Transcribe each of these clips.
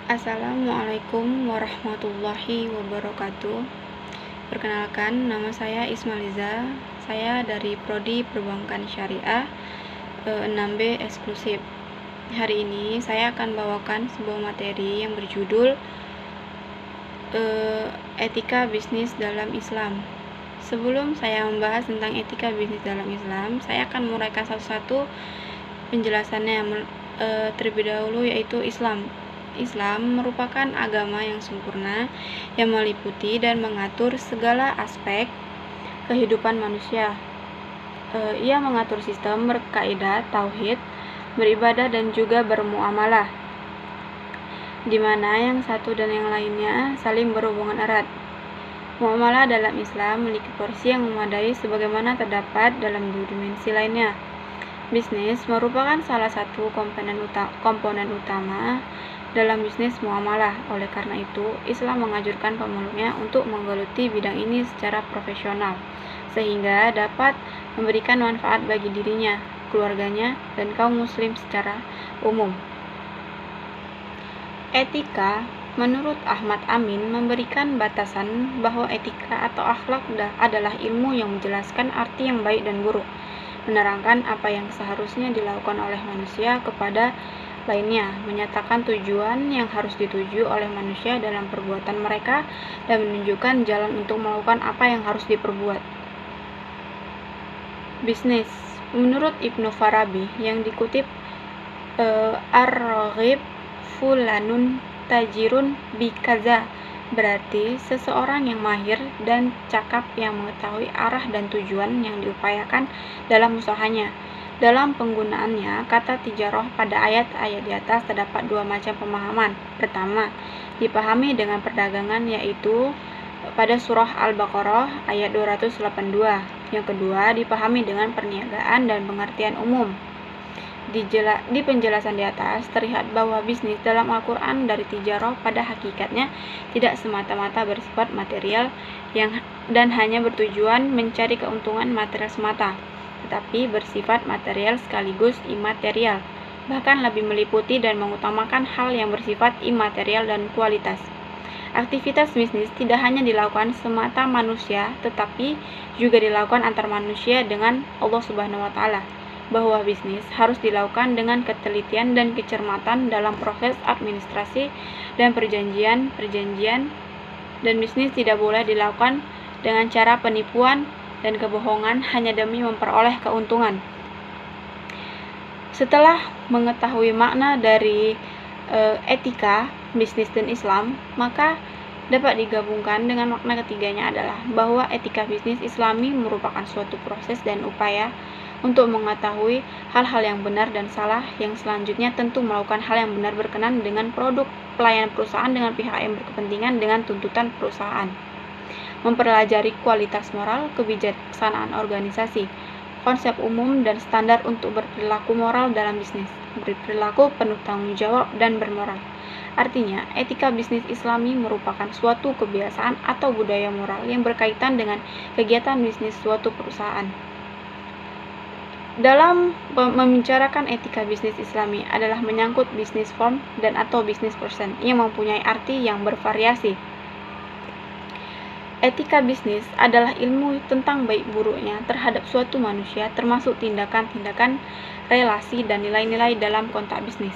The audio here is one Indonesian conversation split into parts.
Assalamualaikum warahmatullahi wabarakatuh. Perkenalkan, nama saya Ismaliza. Saya dari Prodi Perbankan Syariah 6B eksklusif. Hari ini saya akan bawakan sebuah materi yang berjudul Etika Bisnis dalam Islam. Sebelum saya membahas tentang etika bisnis dalam Islam, saya akan menguraikan satu-satu penjelasannya. Terlebih dahulu, yaitu Islam. Islam merupakan agama yang sempurna yang meliputi dan mengatur segala aspek kehidupan manusia. Ia mengatur sistem berkaidah tauhid, beribadah dan juga bermuamalah, di mana yang satu dan yang lainnya saling berhubungan erat. Muamalah dalam Islam memiliki porsi yang memadai sebagaimana terdapat dalam dua dimensi lainnya. Bisnis merupakan salah satu komponen utama dalam bisnis muamalah. Oleh karena itu, Islam menganjurkan pemeluknya untuk menggeluti bidang ini secara profesional, sehingga dapat memberikan manfaat bagi dirinya, keluarganya, dan kaum muslim secara umum. Etika, menurut Ahmad Amin, memberikan batasan bahwa etika atau akhlak adalah ilmu yang menjelaskan arti yang baik dan buruk, menerangkan apa yang seharusnya dilakukan oleh manusia kepada lainnya, menyatakan tujuan yang harus dituju oleh manusia dalam perbuatan mereka, dan menunjukkan jalan untuk melakukan apa yang harus diperbuat. Bisnis, menurut Ibnu Farabi yang dikutip, ar-raghib fulanun tajirun bikaza, berarti seseorang yang mahir dan cakap yang mengetahui arah dan tujuan yang diupayakan dalam usahanya. Dalam penggunaannya, kata tijarah pada ayat-ayat di atas terdapat dua macam pemahaman. Pertama, dipahami dengan perdagangan, yaitu pada surah Al-Baqarah ayat 282. Yang kedua, dipahami dengan perniagaan dan pengertian umum. Di penjelasan di atas terlihat bahwa bisnis dalam Al-Quran dari tijarah pada hakikatnya tidak semata-mata bersifat material dan hanya bertujuan mencari keuntungan material semata, tetapi bersifat material sekaligus imaterial, bahkan lebih meliputi dan mengutamakan hal yang bersifat imaterial dan kualitas. Aktivitas bisnis tidak hanya dilakukan semata manusia, tetapi juga dilakukan antar manusia dengan Allah Subhanahu wa Ta'ala, bahwa bisnis harus dilakukan dengan ketelitian dan kecermatan dalam proses administrasi dan perjanjian, dan bisnis tidak boleh dilakukan dengan cara penipuan dan kebohongan hanya demi memperoleh keuntungan. Setelah mengetahui makna dari etika, bisnis, dan Islam, maka dapat digabungkan dengan makna ketiganya adalah bahwa etika bisnis Islami merupakan suatu proses dan upaya untuk mengetahui hal-hal yang benar dan salah, yang selanjutnya tentu melakukan hal yang benar berkenan dengan produk pelayanan perusahaan dengan pihak yang berkepentingan dengan tuntutan perusahaan. Mempelajari kualitas moral, kebijaksanaan organisasi, konsep umum dan standar untuk berperilaku moral dalam bisnis, berperilaku penuh tanggung jawab dan bermoral. Artinya, etika bisnis Islami merupakan suatu kebiasaan atau budaya moral yang berkaitan dengan kegiatan bisnis suatu perusahaan. Dalam membicarakan etika bisnis Islami adalah menyangkut bisnis form dan atau bisnis person yang mempunyai arti yang bervariasi. Etika bisnis adalah ilmu tentang baik buruknya terhadap suatu manusia, termasuk tindakan-tindakan, relasi, dan nilai-nilai dalam konteks bisnis.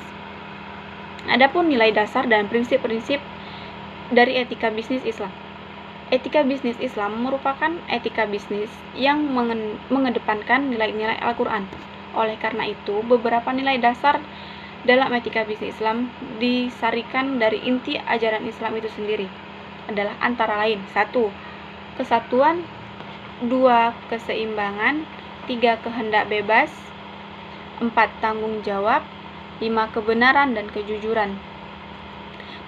Adapun nilai dasar dan prinsip-prinsip dari etika bisnis Islam. Etika bisnis Islam merupakan etika bisnis yang mengedepankan nilai-nilai Al-Quran. Oleh karena itu, beberapa nilai dasar dalam etika bisnis Islam disarikan dari inti ajaran Islam itu sendiri, adalah antara lain: 1. Kesatuan, 2. Keseimbangan, 3. Kehendak bebas, 4. Tanggung jawab, 5. Kebenaran dan kejujuran.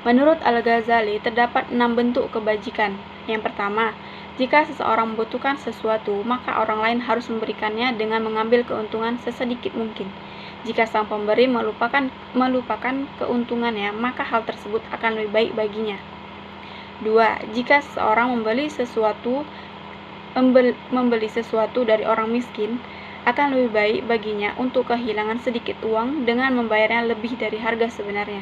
Menurut Al-Ghazali, terdapat 6 bentuk kebajikan. Yang pertama, jika seseorang membutuhkan sesuatu, maka orang lain harus memberikannya dengan mengambil keuntungan sesedikit mungkin. Jika sang pemberi melupakan keuntungannya, maka hal tersebut akan lebih baik baginya. 2. Jika seseorang membeli sesuatu dari orang miskin, akan lebih baik baginya untuk kehilangan sedikit uang dengan membayarnya lebih dari harga sebenarnya.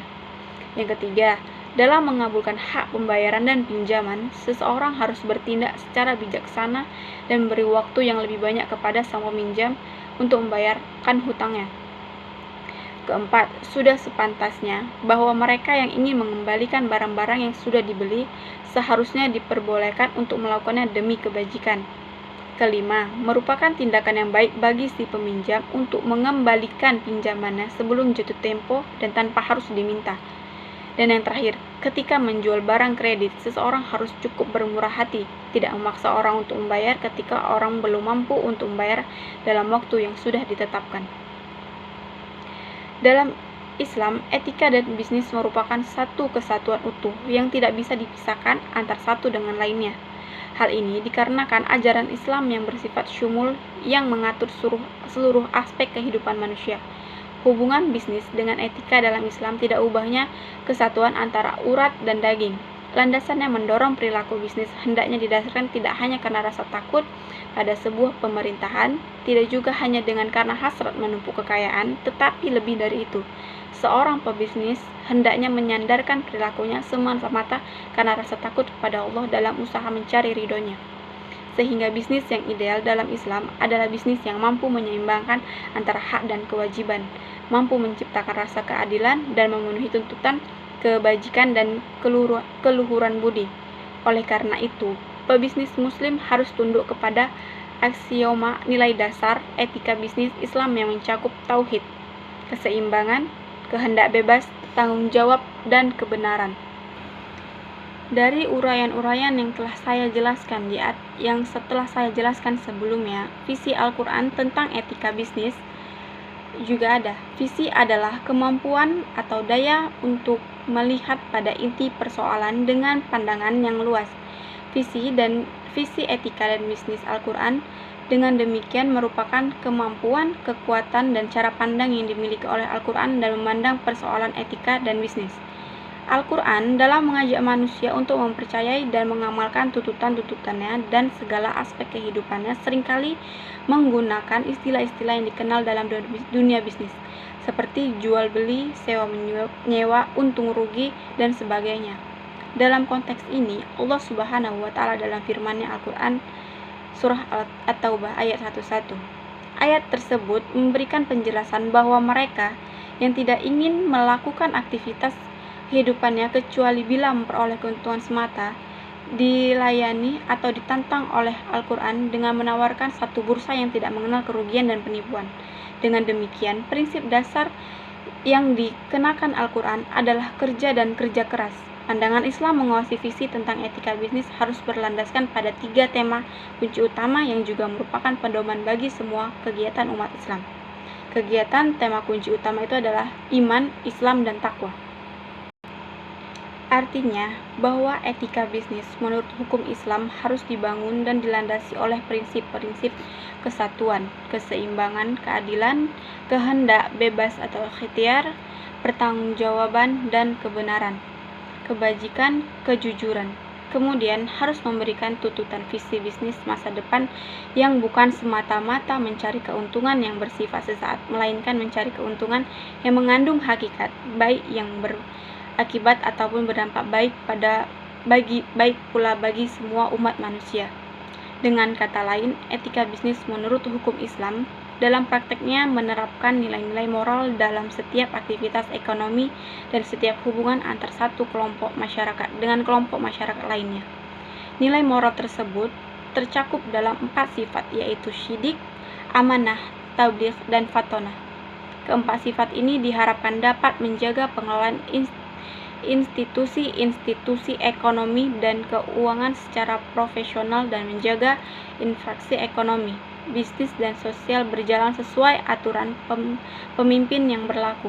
Yang ketiga, Dalam mengabulkan hak pembayaran dan pinjaman, seseorang harus bertindak secara bijaksana dan memberi waktu yang lebih banyak kepada sang peminjam untuk membayarkan hutangnya. Keempat, sudah sepantasnya bahwa mereka yang ingin mengembalikan barang-barang yang sudah dibeli seharusnya diperbolehkan untuk melakukannya demi kebajikan. Kelima, merupakan tindakan yang baik bagi si peminjam untuk mengembalikan pinjamannya sebelum jatuh tempo dan tanpa harus diminta. Dan yang terakhir, ketika menjual barang kredit, seseorang harus cukup bermurah hati, tidak memaksa orang untuk membayar ketika orang belum mampu untuk membayar dalam waktu yang sudah ditetapkan. Dalam Islam, etika dan bisnis merupakan satu kesatuan utuh yang tidak bisa dipisahkan antara satu dengan lainnya. Hal ini dikarenakan ajaran Islam yang bersifat syumul yang mengatur seluruh aspek kehidupan manusia. Hubungan bisnis dengan etika dalam Islam tidak ubahnya kesatuan antara urat dan daging. Landasan yang mendorong perilaku bisnis hendaknya didasarkan tidak hanya karena rasa takut pada sebuah pemerintahan, tidak juga hanya dengan karena hasrat menumpuk kekayaan, tetapi lebih dari itu. Seorang pebisnis hendaknya menyandarkan perilakunya semata-mata karena rasa takut kepada Allah dalam usaha mencari ridhonya. Sehingga bisnis yang ideal dalam Islam adalah bisnis yang mampu menyeimbangkan antara hak dan kewajiban, mampu menciptakan rasa keadilan dan memenuhi tuntutan kebajikan dan keluhuran budi. Oleh karena itu, pebisnis muslim harus tunduk kepada aksioma nilai dasar etika bisnis Islam yang mencakup tauhid, keseimbangan, kehendak bebas, tanggung jawab, dan kebenaran. Dari uraian-uraian yang setelah saya jelaskan sebelumnya, visi Al-Quran tentang etika bisnis juga ada. Visi adalah kemampuan atau daya untuk melihat pada inti persoalan dengan pandangan yang luas. Visi etika dan bisnis Al-Quran dengan demikian merupakan kemampuan, kekuatan, dan cara pandang yang dimiliki oleh Al-Quran dalam memandang persoalan etika dan bisnis. Al-Quran dalam mengajak manusia untuk mempercayai dan mengamalkan tuntutan-tuntutannya dan segala aspek kehidupannya seringkali menggunakan istilah-istilah yang dikenal dalam dunia bisnis, seperti jual beli, sewa menyewa, untung rugi, dan sebagainya. Dalam konteks ini, Allah Subhanahu wa Ta'ala dalam firman-Nya Al-Quran Surah At-Taubah ayat 11. Ayat tersebut memberikan penjelasan bahwa mereka yang tidak ingin melakukan aktivitas kehidupannya kecuali bila memperoleh keuntungan semata, dilayani atau ditantang oleh Al-Quran dengan menawarkan satu bursa yang tidak mengenal kerugian dan penipuan. Dengan demikian, prinsip dasar yang dikenakan Al-Quran adalah kerja dan kerja keras. Pandangan Islam menguasai visi tentang etika bisnis harus berlandaskan pada 3 tema kunci utama yang juga merupakan pedoman bagi semua kegiatan umat Islam. Tema kunci utama itu adalah iman, Islam, dan takwa. Artinya bahwa etika bisnis menurut hukum Islam harus dibangun dan dilandasi oleh prinsip-prinsip kesatuan, keseimbangan, keadilan, kehendak bebas atau ikhtiar, pertanggungjawaban dan kebenaran, kebajikan, kejujuran. Kemudian harus memberikan tuntutan visi bisnis masa depan yang bukan semata-mata mencari keuntungan yang bersifat sesaat, melainkan mencari keuntungan yang mengandung hakikat, baik yang berakibat ataupun berdampak baik pula bagi semua umat manusia. Dengan kata lain, etika bisnis menurut hukum Islam dalam prakteknya menerapkan nilai-nilai moral dalam setiap aktivitas ekonomi dan setiap hubungan antar satu kelompok masyarakat dengan kelompok masyarakat lainnya. Nilai moral tersebut tercakup dalam 4 sifat, yaitu syidik, amanah, tabligh, dan fatonah. Keempat sifat ini diharapkan dapat menjaga pengelolaan institusi ekonomi dan keuangan secara profesional dan menjaga infrastruktur ekonomi, bisnis, dan sosial berjalan sesuai aturan pemimpin yang berlaku.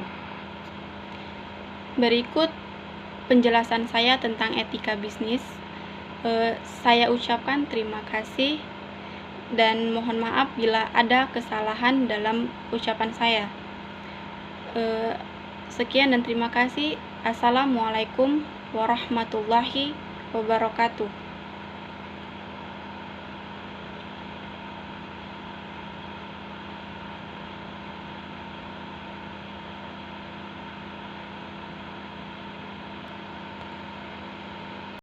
Berikut penjelasan saya tentang etika bisnis. Saya ucapkan terima kasih dan mohon maaf bila ada kesalahan dalam ucapan saya. Sekian dan terima kasih. Assalamualaikum warahmatullahi wabarakatuh.